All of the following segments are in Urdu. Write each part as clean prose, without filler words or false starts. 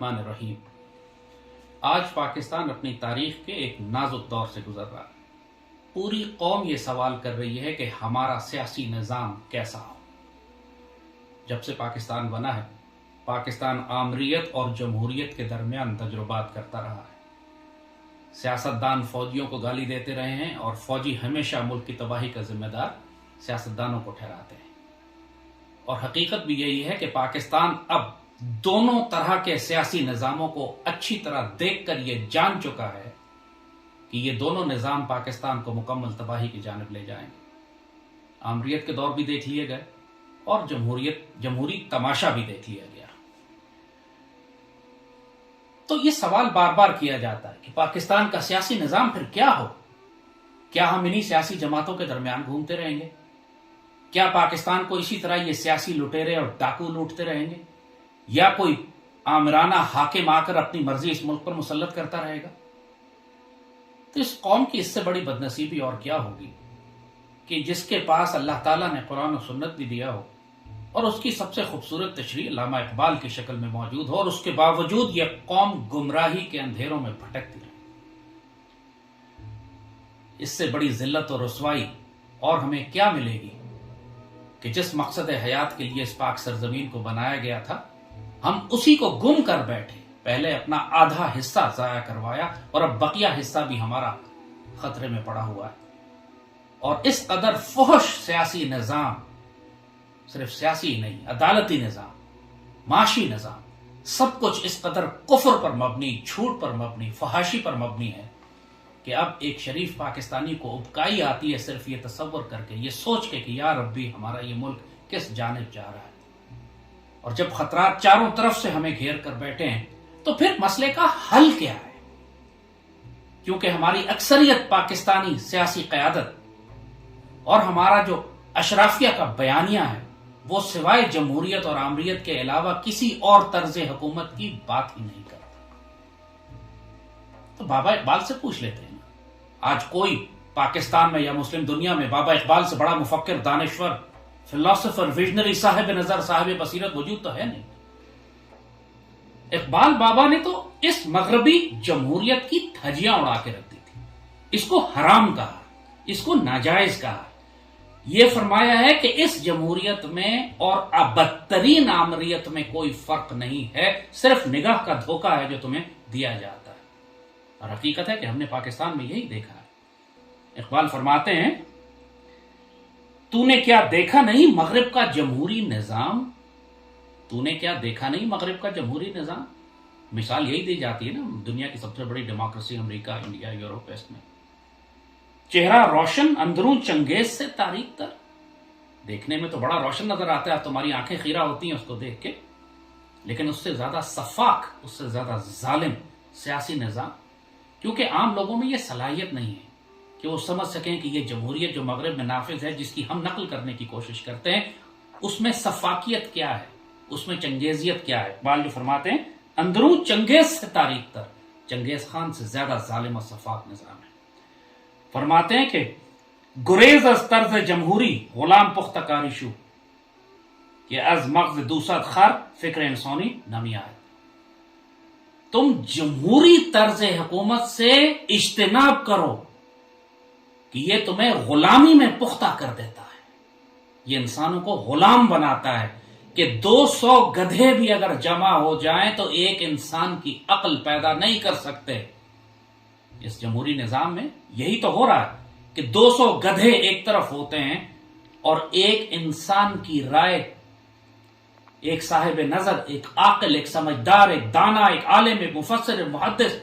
الرحمن الرحیم۔ آج پاکستان اپنی تاریخ کے ایک نازک دور سے گزر رہا ہے۔ پوری قوم یہ سوال کر رہی ہے کہ ہمارا سیاسی نظام کیسا ہو۔ جب سے پاکستان بنا ہے، پاکستان آمریت اور جمہوریت کے درمیان تجربات کرتا رہا ہے۔ سیاستدان فوجیوں کو گالی دیتے رہے ہیں اور فوجی ہمیشہ ملک کی تباہی کا ذمہ دار سیاستدانوں کو ٹھہراتے ہیں۔ اور حقیقت بھی یہی ہے کہ پاکستان اب دونوں طرح کے سیاسی نظاموں کو اچھی طرح دیکھ کر یہ جان چکا ہے کہ یہ دونوں نظام پاکستان کو مکمل تباہی کی جانب لے جائیں گے۔ آمریت کے دور بھی دیکھ لیے گئے اور جمہوری تماشا بھی دیکھ لیا گیا۔ تو یہ سوال بار بار کیا جاتا ہے کہ پاکستان کا سیاسی نظام پھر کیا ہو؟ کیا ہم انہی سیاسی جماعتوں کے درمیان گھومتے رہیں گے؟ کیا پاکستان کو اسی طرح یہ سیاسی لٹیرے اور ڈاکو لوٹتے رہیں گے؟ یا کوئی آمرانہ حاکم آ کر اپنی مرضی اس ملک پر مسلط کرتا رہے گا؟ تو اس قوم کی اس سے بڑی بدنصیبی اور کیا ہوگی کہ جس کے پاس اللہ تعالیٰ نے قرآن و سنت بھی دیا ہو اور اس کی سب سے خوبصورت تشریح علامہ اقبال کی شکل میں موجود ہو، اور اس کے باوجود یہ قوم گمراہی کے اندھیروں میں بھٹکتی رہے۔ اس سے بڑی ذلت اور رسوائی اور ہمیں کیا ملے گی کہ جس مقصد حیات کے لیے اس پاک سرزمین کو بنایا گیا تھا، ہم اسی کو گم کر بیٹھے۔ پہلے اپنا آدھا حصہ ضائع کروایا اور اب بقیہ حصہ بھی ہمارا خطرے میں پڑا ہوا ہے۔ اور اس قدر فحش سیاسی نظام، صرف سیاسی ہی نہیں، عدالتی نظام، معاشی نظام، سب کچھ اس قدر کفر پر مبنی، جھوٹ پر مبنی، فحاشی پر مبنی ہے کہ اب ایک شریف پاکستانی کو ابکائی آتی ہے صرف یہ تصور کر کے، یہ سوچ کے کہ یا ربی ہمارا یہ ملک کس جانب جا رہا ہے۔ اور جب خطرات چاروں طرف سے ہمیں گھیر کر بیٹھے ہیں تو پھر مسئلے کا حل کیا ہے؟ کیونکہ ہماری اکثریت پاکستانی سیاسی قیادت اور ہمارا جو اشرافیہ کا بیانیہ ہے وہ سوائے جمہوریت اور آمریت کے علاوہ کسی اور طرز حکومت کی بات ہی نہیں کرتا۔ تو بابا اقبال سے پوچھ لیتے ہیں، آج کوئی پاکستان میں یا مسلم دنیا میں بابا اقبال سے بڑا مفکر، دانشور، فلاسفر، ویژنری، صاحب نظر، صاحب بصیرت وجود تو ہے نہیں۔ اقبال بابا نے تو اس مغربی جمہوریت کی دھجیاں اڑا کے رکھ دی تھی، اس کو حرام کہا، اس کو ناجائز کہا۔ یہ فرمایا ہے کہ اس جمہوریت میں اور بدترین آمریت میں کوئی فرق نہیں ہے، صرف نگاہ کا دھوکہ ہے جو تمہیں دیا جاتا ہے۔ اور حقیقت ہے کہ ہم نے پاکستان میں یہی دیکھا ہے۔ اقبال فرماتے ہیں، تو نے کیا دیکھا نہیں مغرب کا جمہوری نظام؟ تو نے کیا دیکھا نہیں مغرب کا جمہوری نظام؟ مثال یہی دی جاتی ہے نا، دنیا کی سب سے بڑی ڈیموکریسی امریکہ، انڈیا، یورپ، اس میں چہرہ روشن اندرون چنگیز سے تاریک تر۔ دیکھنے میں تو بڑا روشن نظر آتا ہے، تمہاری آنکھیں خیرہ ہوتی ہیں اس کو دیکھ کے، لیکن اس سے زیادہ سفاک، اس سے زیادہ ظالم سیاسی نظام، کیونکہ عام لوگوں میں یہ صلاحیت نہیں ہے کہ وہ سمجھ سکیں کہ یہ جمہوریت جو مغرب میں نافذ ہے، جس کی ہم نقل کرنے کی کوشش کرتے ہیں، اس میں سفاکیت کیا ہے، اس میں چنگیزیت کیا ہے۔ اقبال جو فرماتے ہیں، اندرون چنگیز سے تاریک تر، چنگیز خان سے زیادہ ظالم و سفاک نظام ہے۔ فرماتے ہیں کہ گریز از طرز جمہوری غلام پختہ کاری شو، کہ از مغز دوسر خر فکر انسانی نمی آئے۔ تم جمہوری طرز حکومت سے اجتناب کرو کہ یہ تمہیں غلامی میں پختہ کر دیتا ہے، یہ انسانوں کو غلام بناتا ہے کہ 200 گدھے بھی اگر جمع ہو جائیں تو ایک انسان کی عقل پیدا نہیں کر سکتے۔ اس جمہوری نظام میں یہی تو ہو رہا ہے کہ 200 گدھے ایک طرف ہوتے ہیں اور ایک انسان کی رائے، ایک صاحب نظر، ایک عاقل، ایک سمجھدار، ایک دانا، ایک عالم، ایک مفسر، ایک محدث،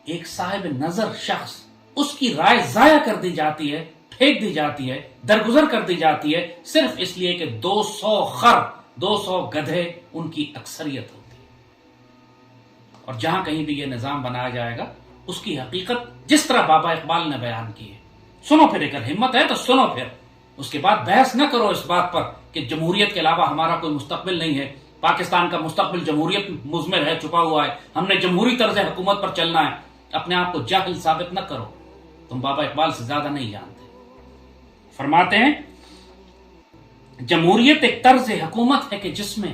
ایک صاحب نظر شخص، اس کی رائے ضائع کر دی جاتی ہے، پھینک دی جاتی ہے، درگزر کر دی جاتی ہے، صرف اس لیے کہ 200 خر، 200 گدھے ان کی اکثریت ہوتی ہے۔ اور جہاں کہیں بھی یہ نظام بنایا جائے گا، اس کی حقیقت جس طرح بابا اقبال نے بیان کی ہے، سنو پھر، اگر ہمت ہے تو سنو پھر، اس کے بعد بحث نہ کرو اس بات پر کہ جمہوریت کے علاوہ ہمارا کوئی مستقبل نہیں ہے، پاکستان کا مستقبل جمہوریت مضمر ہے، چھپا ہوا ہے، ہم نے جمہوری طرز حکومت پر چلنا ہے۔ اپنے آپ کو جاہل ثابت نہ کرو، تم بابا اقبال سے زیادہ نہیں جانتے۔ فرماتے ہیں، جمہوریت ایک طرز حکومت ہے کہ جس میں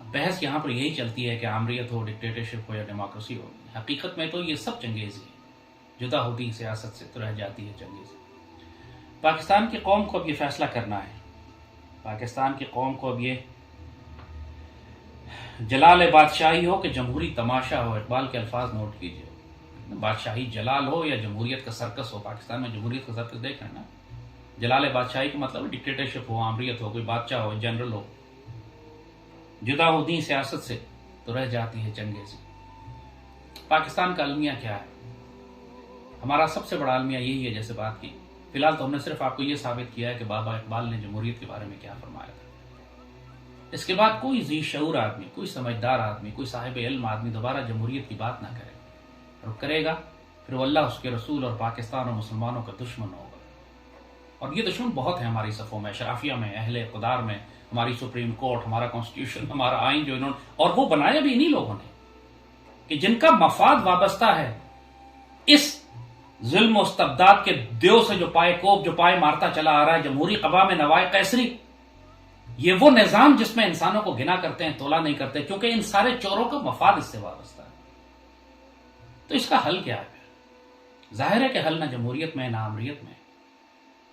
بحث یہاں پر یہی چلتی ہے کہ آمریت ہو، ڈکٹیٹرشپ ہو یا ڈیموکریسی ہو، حقیقت میں تو یہ سب چنگیزی ہے، جدا ہوتی سیاست سے تو رہ جاتی ہے چنگیزی۔ پاکستان کی قوم کو اب یہ فیصلہ کرنا ہے، پاکستان کی قوم کو اب یہ جلال بادشاہی ہو کہ جمہوری تماشا ہو۔ اقبال کے الفاظ نوٹ کیجئے، بادشاہی جلال ہو یا جمہوریت کا سرکس ہو۔ پاکستان میں جمہوریت کا سرکس دیکھ رہے ہیں نا، جلال بادشاہی کا مطلب ڈکٹیٹرشپ ہو، آمریت ہو، کوئی بادشاہ ہو، جنرل ہو، جدا ہوتی سیاست سے تو رہ جاتی ہے چنگیزی۔ پاکستان کا المیہ کیا ہے؟ ہمارا سب سے بڑا المیہ یہی ہے، جیسے بات کی فی الحال تو ہم نے صرف آپ کو یہ ثابت کیا ہے کہ بابا اقبال نے جمہوریت کے بارے میں کیا فرمایا تھا۔ اس کے بعد کوئی ذی شعور آدمی، کوئی سمجھدار آدمی، کوئی صاحب علم آدمی دوبارہ جمہوریت کی بات نہ کرے، اور کرے گا پھر وہ اللہ، اس کے رسول اور پاکستان اور مسلمانوں کا دشمن ہوگا۔ اور یہ دشمن بہت ہیں ہماری صفوں میں، اشرافیہ میں، اہل اقتدار میں، ہماری سپریم کورٹ، ہمارا کانسٹیٹیوشن، ہمارا آئین جو انہوں نے، اور وہ بنایا بھی انہی لوگوں نے کہ جن کا مفاد وابستہ ہے اس ظلم و استبداد کے دیو سے، جو پائے کوب، جو پائے مارتا چلا آ رہا ہے، جمہوری قبا میں نوائے قیصری، یہ وہ نظام جس میں انسانوں کو گنا کرتے ہیں، تولا نہیں کرتے، کیونکہ ان سارے چوروں کا مفاد اس سے وابستہ ہے۔ تو اس کا حل کیا ہے؟ ظاہر ہے کہ حل نہ جمہوریت میں نہ آمریت میں،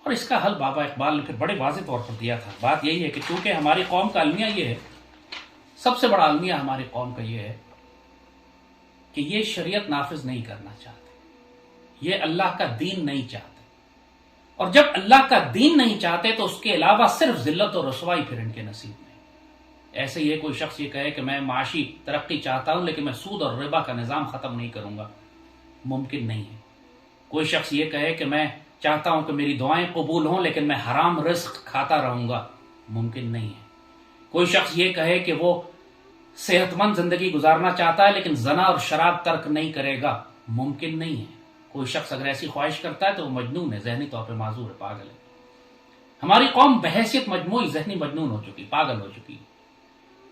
اور اس کا حل بابا اقبال نے پھر بڑے واضح طور پر دیا تھا۔ بات یہی ہے کہ چونکہ ہماری قوم کا المیہ یہ ہے، سب سے بڑا المیہ ہماری قوم کا یہ ہے کہ یہ شریعت نافذ نہیں کرنا چاہتے، یہ اللہ کا دین نہیں چاہتے، اور جب اللہ کا دین نہیں چاہتے تو اس کے علاوہ صرف ذلت اور رسوائی پھر ان کے نصیب میں۔ ایسے یہ کوئی شخص یہ کہے کہ میں معاشی ترقی چاہتا ہوں لیکن میں سود اور ربا کا نظام ختم نہیں کروں گا، ممکن نہیں ہے۔ کوئی شخص یہ کہے کہ میں چاہتا ہوں کہ میری دعائیں قبول ہوں لیکن میں حرام رزق کھاتا رہوں گا، ممکن نہیں ہے۔ کوئی شخص یہ کہے کہ وہ صحت مند زندگی گزارنا چاہتا ہے لیکن زنا اور شراب ترک نہیں کرے گا، ممکن نہیں ہے۔ کوئی شخص اگر ایسی خواہش کرتا ہے تو وہ مجنون ہے، ذہنی طور پہ معذور ہے، پاگل ہے۔ ہماری قوم بحیثیت مجموعی ذہنی مجنون ہو چکی، پاگل ہو چکی۔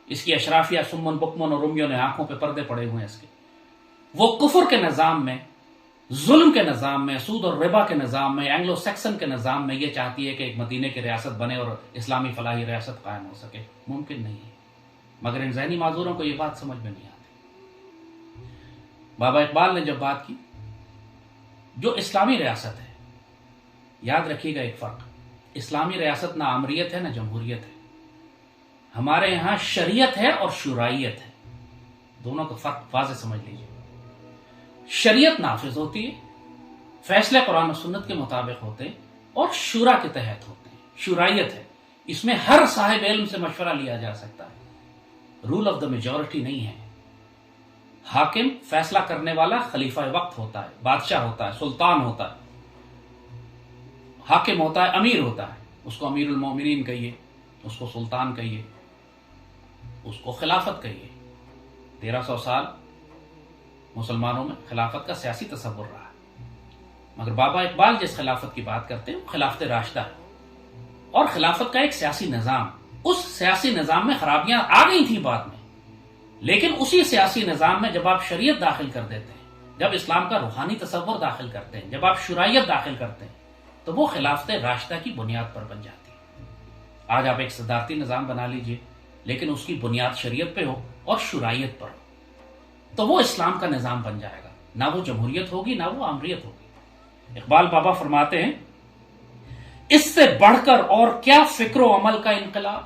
اس کی اشرافیہ سمن بکمن اور امیوں نے آنکھوں پہ پردے پڑے ہوئے ہیں اس کے۔ وہ کفر کے نظام میں، ظلم کے نظام میں، سود اور ربا کے نظام میں، اینگلو سیکسن کے نظام میں یہ چاہتی ہے کہ ایک مدینے کی ریاست بنے اور اسلامی فلاحی ریاست قائم ہو سکے، ممکن نہیں ہے۔ مگر ان ذہنی معذوروں کو یہ بات سمجھ میں نہیں آتی۔ بابا اقبال نے جب بات کی جو اسلامی ریاست ہے، یاد رکھیے گا ایک فرق، اسلامی ریاست نہ آمریت ہے نہ جمہوریت ہے، ہمارے ہاں شریعت ہے اور شورائیت ہے، دونوں کا فرق واضح سمجھ لیجیے۔ شریعت نافذ ہوتی ہے، فیصلے قرآن و سنت کے مطابق ہوتے ہیں اور شورا کے تحت ہوتے ہیں، شورائیت ہے، اس میں ہر صاحب علم سے مشورہ لیا جا سکتا ہے، رول آف دا میجورٹی نہیں ہے۔ حاکم فیصلہ کرنے والا خلیفہ وقت ہوتا ہے، بادشاہ ہوتا ہے، سلطان ہوتا ہے، حاکم ہوتا ہے، امیر ہوتا ہے، اس کو امیر المومنین کہیے، اس کو سلطان کہیے، اس کو خلافت کہیے۔ 1300 سال مسلمانوں میں خلافت کا سیاسی تصور رہا ہے، مگر بابا اقبال جس خلافت کی بات کرتے ہیں وہ خلافت راشدہ ہے، اور خلافت کا ایک سیاسی نظام، اس سیاسی نظام میں خرابیاں آ گئی تھیں بعد میں، لیکن اسی سیاسی نظام میں جب آپ شریعت داخل کر دیتے ہیں، جب اسلام کا روحانی تصور داخل کرتے ہیں، جب آپ شرائعت داخل کرتے ہیں، تو وہ خلافت راشدہ کی بنیاد پر بن جاتی ہے۔ آج آپ ایک صدارتی نظام بنا لیجئے لیکن اس کی بنیاد شریعت پہ ہو اور شرائعت پر ہو، تو وہ اسلام کا نظام بن جائے گا، نہ وہ جمہوریت ہوگی نہ وہ آمریت ہوگی۔ اقبال بابا فرماتے ہیں اس سے بڑھ کر اور کیا فکر و عمل کا انقلاب،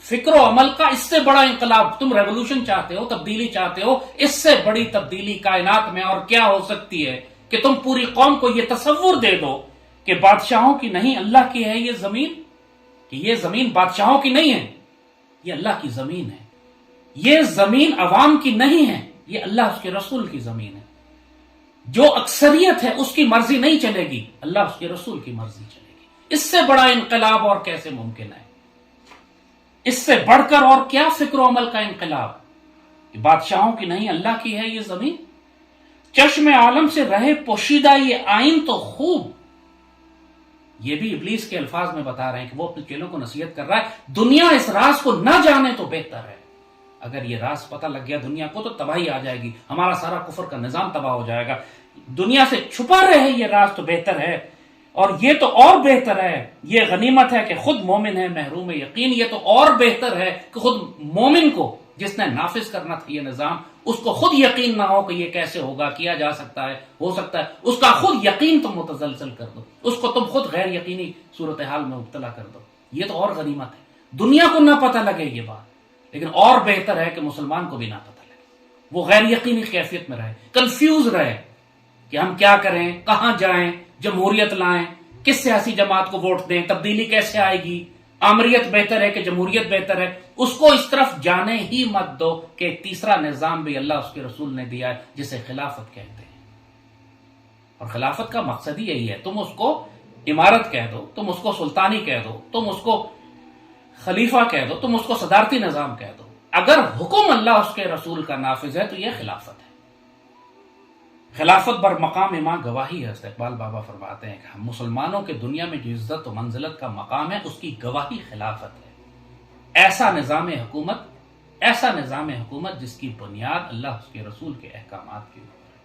فکر و عمل کا اس سے بڑا انقلاب، تم ریولوشن چاہتے ہو، تبدیلی چاہتے ہو، اس سے بڑی تبدیلی کائنات میں اور کیا ہو سکتی ہے کہ تم پوری قوم کو یہ تصور دے دو کہ بادشاہوں کی نہیں اللہ کی ہے یہ زمین، کہ یہ زمین بادشاہوں کی نہیں ہے، یہ اللہ کی زمین ہے، یہ زمین عوام کی نہیں ہے، یہ اللہ اس کے رسول کی زمین ہے، جو اکثریت ہے اس کی مرضی نہیں چلے گی، اللہ اس کے رسول کی مرضی چلے گی۔ اس سے بڑا انقلاب اور کیسے ممکن ہے؟ اس سے بڑھ کر اور کیا فکر و عمل کا انقلاب کہ بادشاہوں کی نہیں اللہ کی ہے یہ زمین، چشم عالم سے رہے پوشیدہ یہ آئین تو خوب۔ یہ بھی ابلیس کے الفاظ میں بتا رہے ہیں کہ وہ اپنے چیلوں کو نصیحت کر رہا ہے، دنیا اس راز کو نہ جانے تو بہتر ہے۔ اگر یہ راز پتہ لگ گیا دنیا کو تو تباہی آ جائے گی، ہمارا سارا کفر کا نظام تباہ ہو جائے گا۔ دنیا سے چھپا رہے یہ راز تو بہتر ہے، اور یہ تو اور بہتر ہے، یہ غنیمت ہے کہ خود مومن ہے محروم یقین، یہ تو اور بہتر ہے کہ خود مومن کو جس نے نافذ کرنا تھا یہ نظام، اس کو خود یقین نہ ہو کہ یہ کیسے ہوگا، کیا جا سکتا ہے، ہو سکتا ہے، اس کا خود یقین تم متزلزل کر دو، اس کو تم خود غیر یقینی صورتحال میں مبتلا کر دو، یہ تو اور غنیمت ہے۔ دنیا کو نہ پتہ لگے یہ بات، لیکن اور بہتر ہے کہ مسلمان کو بھی نہ پتہ لگے، وہ غیر یقینی کیفیت میں رہے، کنفیوز رہے کہ ہم کیا کریں، کہاں جائیں، جمہوریت لائیں، کس سیاسی جماعت کو ووٹ دیں، تبدیلی کیسے آئے گی، آمریت بہتر ہے کہ جمہوریت بہتر ہے۔ اس کو اس طرف جانے ہی مت دو کہ ایک تیسرا نظام بھی اللہ اس کے رسول نے دیا ہے جسے خلافت کہتے ہیں، اور خلافت کا مقصد ہی یہی ہے، تم اس کو امارت کہہ دو، تم اس کو سلطانی کہہ دو، تم اس کو خلیفہ کہہ دو، تم اس کو صدارتی نظام کہہ دو، اگر حکم اللہ اس کے رسول کا نافذ ہے تو یہ خلافت ہے۔ خلافت بر مقام امام گواہی ہے، اقبال بابا فرماتے ہیں کہ ہم مسلمانوں کے دنیا میں جو عزت و منزلت کا مقام ہے اس کی گواہی خلافت ہے۔ ایسا نظام حکومت جس کی بنیاد اللہ اس کے رسول کے احکامات کے اوپر ہے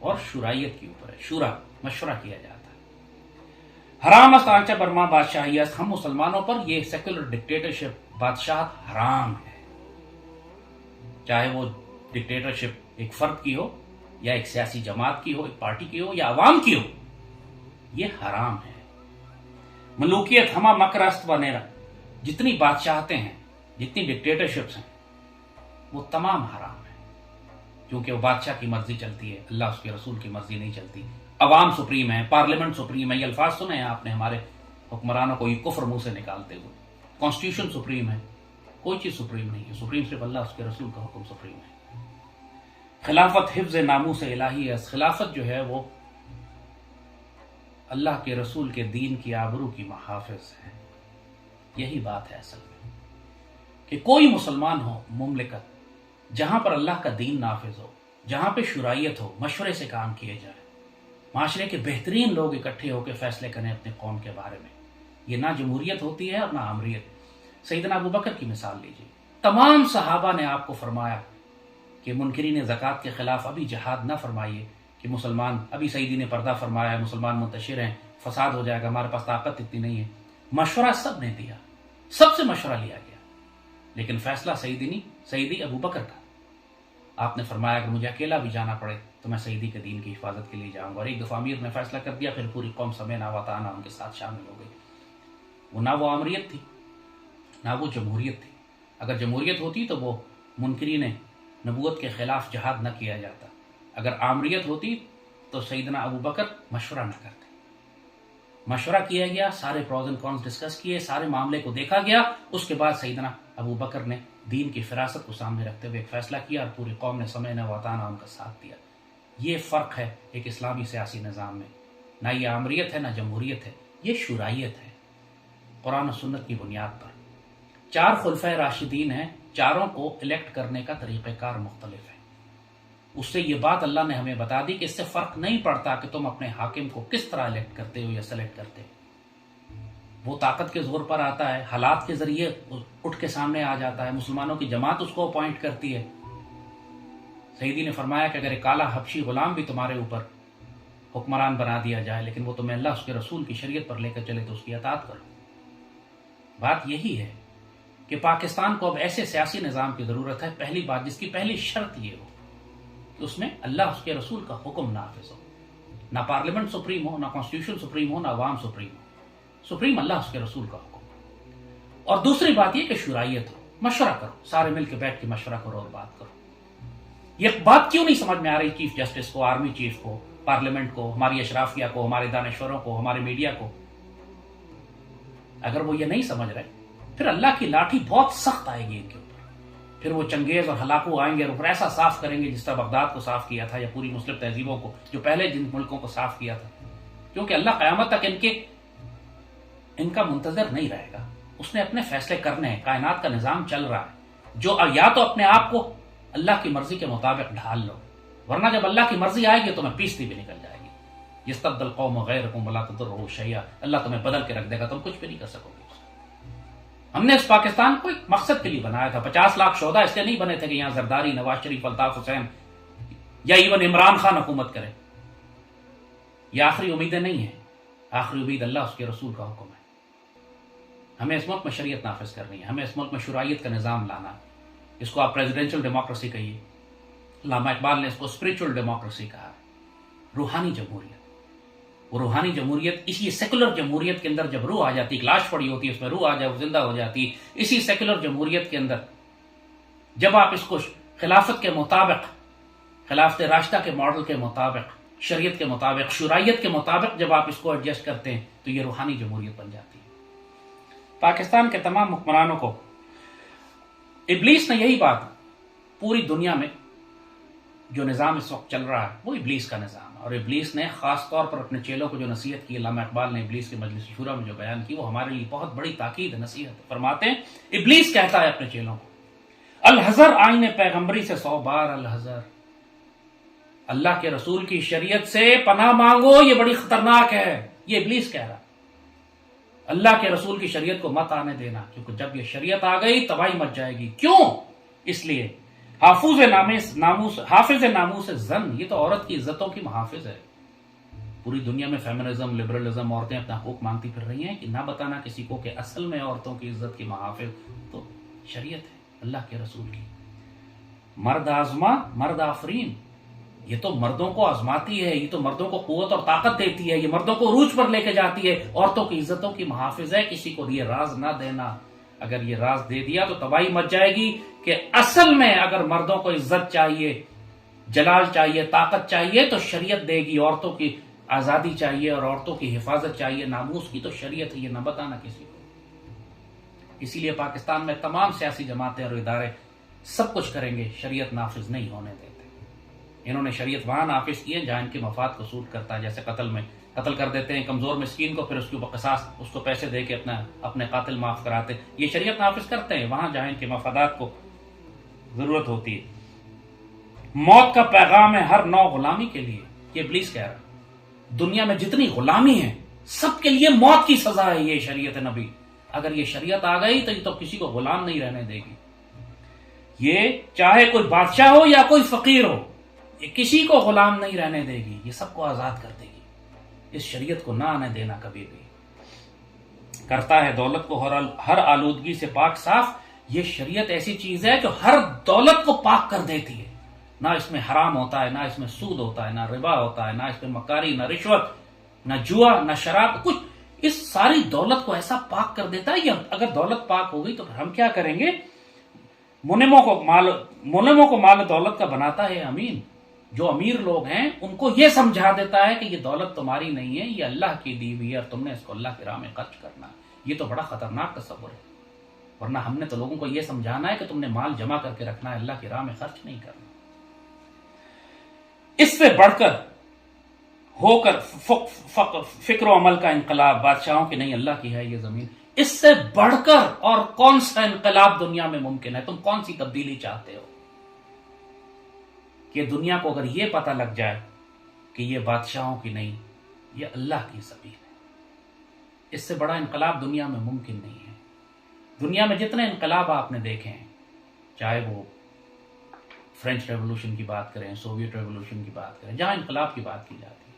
اور شورائیت کے اوپر ہے، شورا مشورہ کیا جاتا ہے۔ حرام است آنچہ برما بادشاہی است، ہم مسلمانوں پر یہ سیکولر ڈکٹیٹرشپ بادشاہت حرام ہے، چاہے وہ ڈکٹیٹرشپ ایک فرد کی ہو یا ایک سیاسی جماعت کی ہو، ایک پارٹی کی ہو یا عوام کی ہو، یہ حرام ہے۔ ملوکیت ہما مکر است و نیرا، جتنی بادشاہتیں ہیں، جتنی ڈکٹیٹرشپس ہیں، وہ تمام حرام ہیں، کیونکہ وہ بادشاہ کی مرضی چلتی ہے، اللہ اس کے رسول کی مرضی نہیں چلتی۔ عوام سپریم ہے، پارلیمنٹ سپریم ہے، یہ الفاظ سنے ہیں آپ نے ہمارے حکمرانوں کو یہ کفر منہ سے نکالتے ہوئے۔ کانسٹیٹیوشن سپریم ہے، کوئی چیز سپریم نہیں ہے، سپریم صرف اللہ اس کے رسول کا حکم سپریم ہے۔ خلافت حفظ ناموس الہی ہے، خلافت جو ہے وہ اللہ کے رسول کے دین کی آبرو کی محافظ ہے۔ یہی بات ہے اصل میں کہ کوئی مسلمان ہو مملکت جہاں پر اللہ کا دین نافذ ہو، جہاں پہ شرائعت ہو، مشورے سے کام کیے جائے، معاشرے کے بہترین لوگ اکٹھے ہو کے فیصلے کریں اپنے قوم کے بارے میں، یہ نہ جمہوریت ہوتی ہے اور نہ آمریت۔ سیدنا ابو بکر کی مثال لیجیے، تمام صحابہ نے آپ کو فرمایا کہ منکرین زکوٰۃ کے خلاف ابھی جہاد نہ فرمائیے، کہ مسلمان، ابھی سیدی نے پردہ فرمایا ہے، مسلمان منتشر ہیں، فساد ہو جائے گا، ہمارے پاس طاقت اتنی نہیں ہے۔ مشورہ سب نے دیا، سب سے مشورہ لیا گیا، لیکن فیصلہ سیدی ابو بکر کا۔ آپ نے فرمایا کہ مجھے اکیلا بھی جانا پڑے تو میں سیدی کے دین کی حفاظت کے لیے جاؤں گا، اور ایک دفعہ امیر نے فیصلہ کر دیا، پھر پوری قوم سمینا وطانا ان کے ساتھ شامل ہو گئی۔ وہ نہ وہ آمریت تھی نہ وہ جمہوریت تھی۔ اگر جمہوریت ہوتی تو وہ منکرین نبوت کے خلاف جہاد نہ کیا جاتا، اگر آمریت ہوتی تو سیدنا ابو بکر مشورہ نہ کرتے۔ مشورہ کیا گیا، سارے پروز اینڈ کونس ڈسکس کیے، سارے معاملے کو دیکھا گیا، اس کے بعد سیدنا ابو بکر نے دین کی فراست کو سامنے رکھتے ہوئے ایک فیصلہ کیا اور پوری قوم نے سمینا وطانا ان کا ساتھ دیا۔ یہ فرق ہے ایک اسلامی سیاسی نظام میں، نہ یہ آمریت ہے نہ جمہوریت ہے، یہ شورائیت ہے، قرآن و سنت کی بنیاد پر۔ 4 خلفائے راشدین ہیں، چاروں کو الیکٹ کرنے کا طریقہ کار مختلف ہے۔ اس سے یہ بات اللہ نے ہمیں بتا دی کہ اس سے فرق نہیں پڑتا کہ تم اپنے حاکم کو کس طرح الیکٹ کرتے ہو یا سلیکٹ کرتے ہو، وہ طاقت کے زور پر آتا ہے، حالات کے ذریعے اٹھ کے سامنے آ جاتا ہے، مسلمانوں کی جماعت اس کو اپوائنٹ کرتی ہے۔ سیدی نے فرمایا کہ اگر ایک کالا حبشی غلام بھی تمہارے اوپر حکمران بنا دیا جائے لیکن وہ تمہیں اللہ اس کے رسول کی شریعت پر لے کر چلے تو اس کی اطاعت کرو۔ بات یہی ہے کہ پاکستان کو اب ایسے سیاسی نظام کی ضرورت ہے، پہلی بات جس کی پہلی شرط یہ ہو کہ اس میں اللہ اس کے رسول کا حکم نافذ ہو، نہ پارلیمنٹ سپریم ہو، نہ کانسٹیٹیوشن سپریم ہو، نہ عوام سپریم ہو، سپریم اللہ اس کے رسول کا حکم۔ اور دوسری بات یہ کہ شرائیت ہو، مشورہ کرو، سارے مل کے بیٹھ کے مشورہ کرو اور بات کرو۔ یہ بات کیوں نہیں سمجھ میں آ رہی چیف جسٹس کو، آرمی چیف کو، پارلیمنٹ کو، ہماری اشرافیہ کو، ہمارے دانشوروں کو، ہمارے میڈیا کو؟ اگر وہ یہ نہیں سمجھ رہے پھر اللہ کی لاٹھی بہت سخت آئے گی ان کے اوپر، پھر وہ چنگیز اور ہلاکو آئیں گے اور ایسا صاف کریں گے جس طرح بغداد کو صاف کیا تھا یا پوری مسلم تہذیبوں کو جو پہلے جن ملکوں کو صاف کیا تھا، کیونکہ اللہ قیامت تک ان کا منتظر نہیں رہے گا، اس نے اپنے فیصلے کرنے ہیں، کائنات کا نظام چل رہا ہے، جو یا تو اپنے آپ کو اللہ کی مرضی کے مطابق ڈھال لو، ورنہ جب اللہ کی مرضی آئے گی تو تمہیں پیستی بھی نکل جائے گی۔ یستبدل قوم غیرکم ولا تضروا شیئا، اللہ تمہیں بدل کے رکھ دے گا، تم کچھ بھی نہیں کر سکو گے۔ ہم نے اس پاکستان کو ایک مقصد کے لیے بنایا تھا، 50 لاکھ شہداء اس لیے نہیں بنے تھے کہ یہاں زرداری، نواز شریف، الطاف حسین یا ایون عمران خان حکومت کرے۔ یہ آخری امیدیں نہیں ہیں، آخری امید اللہ اس کے رسول کا حکم ہے۔ ہمیں اس ملک میں شریعت نافذ کرنی ہے، ہمیں اس ملک میں شرائعت کا نظام لانا ہے، اس کو آپ پریزیڈینشل ڈیموکریسی کہیے، علامہ اقبال نے اس کو اسپرچل ڈیموکریسی کہا، روحانی جمہوریت۔ وہ روحانی جمہوریت اسی سیکولر جمہوریت کے اندر جب روح آ جاتی، کلاش پڑی ہوتی ہے اس میں روح آ جائے، وہ زندہ ہو جاتی، اسی سیکولر جمہوریت کے اندر جب آپ اس کو خلافت کے مطابق، خلافت راشدہ کے ماڈل کے مطابق، شریعت کے مطابق، شرائعت کے مطابق جب آپ اس کو ایڈجسٹ کرتے ہیں تو یہ روحانی جمہوریت بن جاتی ہے۔ پاکستان کے تمام حکمرانوں کو ابلیس نے یہی بات، پوری دنیا میں جو نظام اس وقت چل رہا ہے وہ ابلیس کا نظام ہے، اور ابلیس نے خاص طور پر اپنے چیلوں کو جو نصیحت کی، علامہ اقبال نے ابلیس کے مجلس شورا میں جو بیان کی، وہ ہمارے لیے بہت بڑی تاکید ہے، نصیحت ہے۔ فرماتے ہیں ابلیس کہتا ہے اپنے چیلوں کو، الحذر آئین پیغمبری سے 100 بار الحذر، اللہ کے رسول کی شریعت سے پناہ مانگو، یہ بڑی خطرناک ہے، یہ ابلیس کہہ رہا، اللہ کے رسول کی شریعت کو مت آنے دینا، کیونکہ جب یہ شریعت آ گئی تباہی مچ جائے گی۔ کیوں؟ اس لیے حافظ ناموس زن، یہ تو عورت کی عزتوں کی محافظ ہے۔ پوری دنیا میں فیمنزم، لبرلزم، عورتیں اپنا حقوق مانگتی پھر رہی ہیں کہ نہ بتانا کسی کو کہ اصل میں عورتوں کی عزت کی محافظ تو شریعت ہے، اللہ کے رسول کی۔ مرد آزما مرد آفرین، یہ تو مردوں کو آزماتی ہے، یہ تو مردوں کو قوت اور طاقت دیتی ہے، یہ مردوں کو عروج پر لے کے جاتی ہے، عورتوں کی عزتوں کی محافظ ہے، کسی کو یہ راز نہ دینا، اگر یہ راز دے دیا تو تباہی مچ جائے گی۔ کہ اصل میں اگر مردوں کو عزت چاہیے، جلال چاہیے، طاقت چاہیے تو شریعت دے گی، عورتوں کی آزادی چاہیے اور عورتوں کی حفاظت چاہیے، ناموس کی تو شریعت ہے، یہ نہ بتانا کسی کو۔ اسی لیے پاکستان میں تمام سیاسی جماعتیں اور ادارے سب کچھ کریں گے، شریعت نافذ نہیں ہونے دیتے۔ انہوں نے شریعت وہاں نافذ کی ہے جہاں ان کے مفاد کو سوٹ کرتا ہے، جیسے قتل میں قتل کر دیتے ہیں کمزور مسکین کو، پھر اس کے اوپر قصاص، اس کو پیسے دے کے اپنے قاتل معاف کراتے ہیں۔ یہ شریعت نافذ کرتے ہیں وہاں جہاں ان کے مفادات کو ضرورت ہوتی ہے۔ موت کا پیغام ہے ہر نو غلامی کے لیے، یہ ابلیس کہہ رہا، دنیا میں جتنی غلامی ہے سب کے لیے موت کی سزا ہے یہ شریعت نبی۔ اگر یہ شریعت آ گئی تو یہ تو کسی کو غلام نہیں رہنے دے گی، یہ چاہے کوئی بادشاہ ہو یا کوئی فقیر ہو، یہ کسی کو غلام نہیں رہنے دے گی، یہ سب کو آزاد کر دے گی۔ اس شریعت کو نہ آنے دینا کبھی بھی۔ کرتا ہے دولت کو ہر آلودگی سے پاک صاف، یہ شریعت ایسی چیز ہے جو ہر دولت کو پاک کر دیتی ہے، نہ اس میں حرام ہوتا ہے، نہ اس میں سود ہوتا ہے، نہ ربا ہوتا ہے، نہ اس میں مکاری، نہ رشوت، نہ جوا، نہ شراب، کچھ اس ساری دولت کو ایسا پاک کر دیتا ہے۔ یہ اگر دولت پاک ہوگی تو پھر ہم کیا کریں گے؟ منموں کو مال دولت کا بناتا ہے امین، جو امیر لوگ ہیں ان کو یہ سمجھا دیتا ہے کہ یہ دولت تمہاری نہیں ہے، یہ اللہ کی دی ہوئی ہے اور تم نے اس کو اللہ کی راہ میں خرچ کرنا ہے۔ یہ تو بڑا خطرناک تصور ہے، ورنہ ہم نے تو لوگوں کو یہ سمجھانا ہے کہ تم نے مال جمع کر کے رکھنا ہے، اللہ کی راہ میں خرچ نہیں کرنا۔ اس سے بڑھ کر ہو کر فکر و عمل کا انقلاب، بادشاہوں کی نہیں اللہ کی ہے یہ زمین، اس سے بڑھ کر اور کون سا انقلاب دنیا میں ممکن ہے؟ تم کون سی تبدیلی چاہتے ہو؟ کہ دنیا کو اگر یہ پتہ لگ جائے کہ یہ بادشاہوں کی نہیں، یہ اللہ کی زمین ہے، اس سے بڑا انقلاب دنیا میں ممکن نہیں ہے۔ دنیا میں جتنے انقلاب آپ نے دیکھے ہیں، چاہے وہ فرینچ ریولوشن کی بات کریں، سوویت ریولوشن کی بات کریں، جہاں انقلاب کی بات کی جاتی ہے،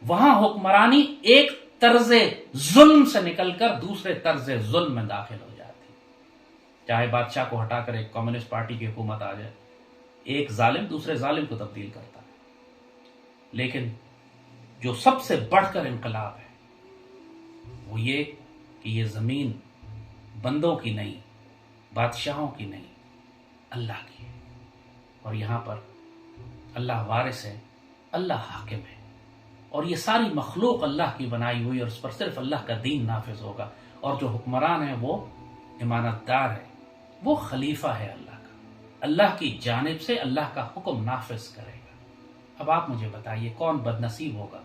وہاں حکمرانی ایک طرز ظلم سے نکل کر دوسرے طرز ظلم میں داخل ہو جاتی ہے۔ چاہے بادشاہ کو ہٹا کر ایک کمیونسٹ پارٹی کی حکومت آ جائے، ایک ظالم دوسرے ظالم کو تبدیل کرتا ہے، لیکن جو سب سے بڑھ کر انقلاب ہے وہ یہ کہ یہ زمین بندوں کی نہیں، بادشاہوں کی نہیں، اللہ کی ہے، اور یہاں پر اللہ وارث ہے، اللہ حاکم ہے، اور یہ ساری مخلوق اللہ کی بنائی ہوئی، اور اس پر صرف اللہ کا دین نافذ ہوگا، اور جو حکمران ہے وہ امانت دار ہے، وہ خلیفہ ہے اللہ کا، اللہ کی جانب سے اللہ کا حکم نافذ کرے گا۔ اب آپ مجھے بتائیے کون بد نصیب ہوگا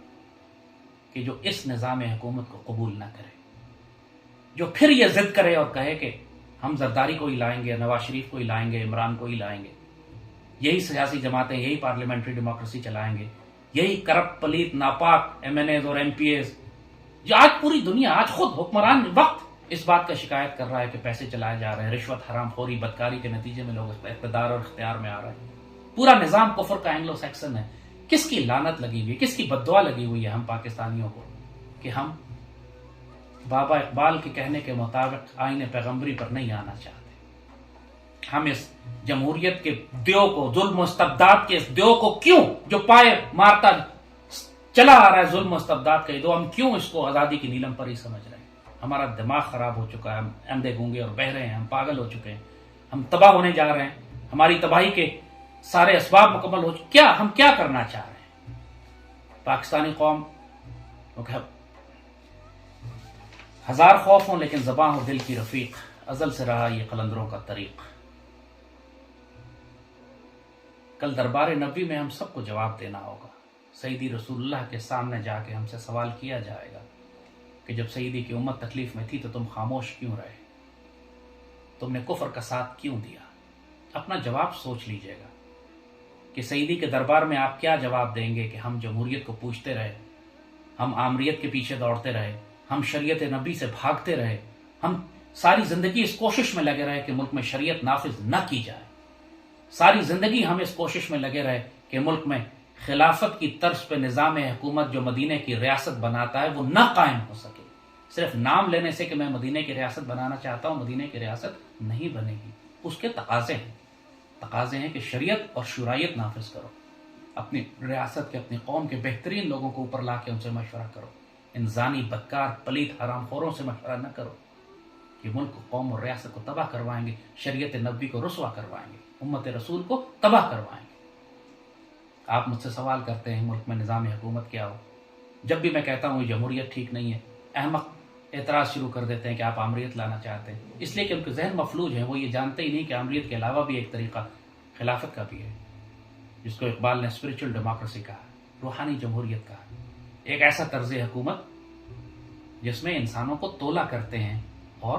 کہ جو اس نظام حکومت کو قبول نہ کرے، جو پھر یہ ضد کرے اور کہے کہ ہم زرداری کو ہی لائیں گے، نواز شریف کو ہی لائیں گے، عمران کو ہی لائیں گے، یہی سیاسی جماعتیں، یہی پارلیمنٹری ڈیموکریسی چلائیں گے، یہی کرپٹ، پلیت، ناپاک ایم این ایز اور ایم پی ایز، جو آج پوری دنیا، آج خود حکمران وقت اس بات کا شکایت کر رہا ہے کہ پیسے چلائے جا رہے ہیں، رشوت، حرام خوری، بدکاری کے نتیجے میں لوگ اقتدار اور اختیار میں آ رہے ہیں، پورا نظام کفر کا اینگلو سیکسن ہے۔ کس کی لعنت لگی ہوئی ہے، کس کی بددعا لگی ہوئی ہے ہم پاکستانیوں کو کہ ہم بابا اقبال کے کہنے کے مطابق آئین پیغمبری پر نہیں آنا چاہتے۔ ہم اس جمہوریت کے دیو کو، ظلم و استبداد کے اس دیو کو کیوں، جو پائے مارتا چلا آ رہا ہے ظلم و استبداد کا یہ دو، ہم کیوں اس کو آزادی کی نیلم پر ہی سمجھ رہے ہیں؟ ہمارا دماغ خراب ہو چکا ہے، ہم اندھے گونگے اور بہرے ہیں، ہم پاگل ہو چکے ہیں، ہم تباہ ہونے جا رہے ہیں، ہماری تباہی کے سارے اسباب مکمل ہو چکے، ہم کیا کرنا چاہ رہے ہیں؟ پاکستانی قوم ہزار خوف ہوں لیکن زباں ہو دل کی رفیق، ازل سے رہا یہ قلندروں کا طریق۔ کل دربار نبوی میں ہم سب کو جواب دینا ہوگا، سیدی رسول اللہ کے سامنے جا کے ہم سے سوال کیا جائے گا کہ جب سیدی کی امت تکلیف میں تھی تو تم خاموش کیوں رہے، تم نے کفر کا ساتھ کیوں دیا؟ اپنا جواب سوچ لیجئے گا کہ سیدی کے دربار میں آپ کیا جواب دیں گے کہ ہم جمہوریت کو پوچھتے رہے، ہم آمریت کے پیچھے دوڑتے رہے، ہم شریعت نبی سے بھاگتے رہے، ہم ساری زندگی اس کوشش میں لگے رہے کہ ملک میں شریعت نافذ نہ کی جائے، ساری زندگی ہم اس کوشش میں لگے رہے کہ ملک میں خلافت کی طرز پہ نظام حکومت جو مدینہ کی ریاست بناتا ہے وہ نہ قائم ہو سکے۔ صرف نام لینے سے کہ میں مدینہ کی ریاست بنانا چاہتا ہوں، مدینہ کی ریاست نہیں بنے گی، اس کے تقاضے ہیں کہ شریعت اور شرائط نافذ کرو، اپنی ریاست کے، اپنی قوم کے بہترین لوگوں کو اوپر لا کے ان سے مشورہ کرو، ان زانی، بدکار، پلیت، حرام خوروں سے مشورہ نہ کرو کہ ملک کو، قوم اور ریاست کو تباہ کروائیں گے، شریعت نبوی کو رسوا کروائیں گے، امت رسول کو تباہ کروائیں گے۔ آپ مجھ سے سوال کرتے ہیں ملک میں نظام حکومت کیا ہو، جب بھی میں کہتا ہوں یہ جمہوریت ٹھیک نہیں ہے، احمق اعتراض شروع کر دیتے ہیں کہ آپ آمریت لانا چاہتے ہیں، اس لیے کہ ان کے ذہن مفلوج ہیں، وہ یہ جانتے ہی نہیں کہ آمریت کے علاوہ بھی ایک طریقہ خلافت کا بھی ہے، جس کو اقبال نے اسپرچل ڈیموکریسی کہا، روحانی جمہوریت کہا، ایک ایسا طرز حکومت جس میں انسانوں کو تولا کرتے ہیں اور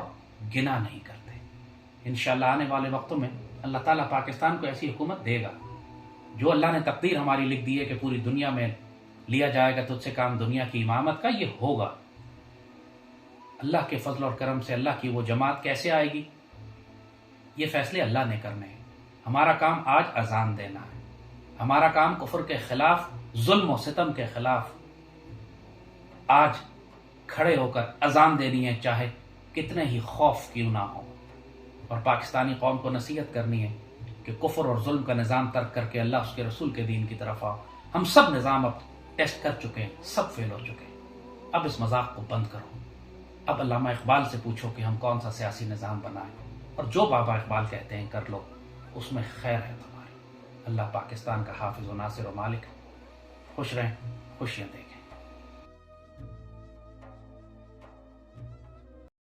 گنا نہیں کرتے۔ انشاءاللہ آنے والے وقتوں میں اللہ تعالیٰ پاکستان کو ایسی حکومت دے گا، جو اللہ نے تقدیر ہماری لکھ دی ہے کہ پوری دنیا میں لیا جائے گا تجھ سے کام دنیا کی امامت کا، یہ ہوگا۔ اللہ کے فضل اور کرم سے اللہ کی وہ جماعت کیسے آئے گی، یہ فیصلے اللہ نے کرنے ہیں۔ ہمارا کام آج اذان دینا ہے، ہمارا کام کفر کے خلاف، ظلم و ستم کے خلاف آج کھڑے ہو کر اذان دینی ہے، چاہے کتنے ہی خوف کیوں نہ ہو، اور پاکستانی قوم کو نصیحت کرنی ہے کہ کفر اور ظلم کا نظام ترک کر کے اللہ اس کے رسول کے دین کی طرف آؤ۔ ہم سب نظام اب ٹیسٹ کر چکے ہیں، سب فیل ہو چکے ہیں، اب اس مذاق کو بند کرو۔ اب علامہ اقبال سے پوچھو کہ ہم کون سا سیاسی نظام بنائیں، اور جو بابا اقبال کہتے ہیں کر لو، اس میں خیر ہے تمہاری۔ اللہ پاکستان کا حافظ و ناصر و مالک، خوش رہیں، خوشیاں دیں۔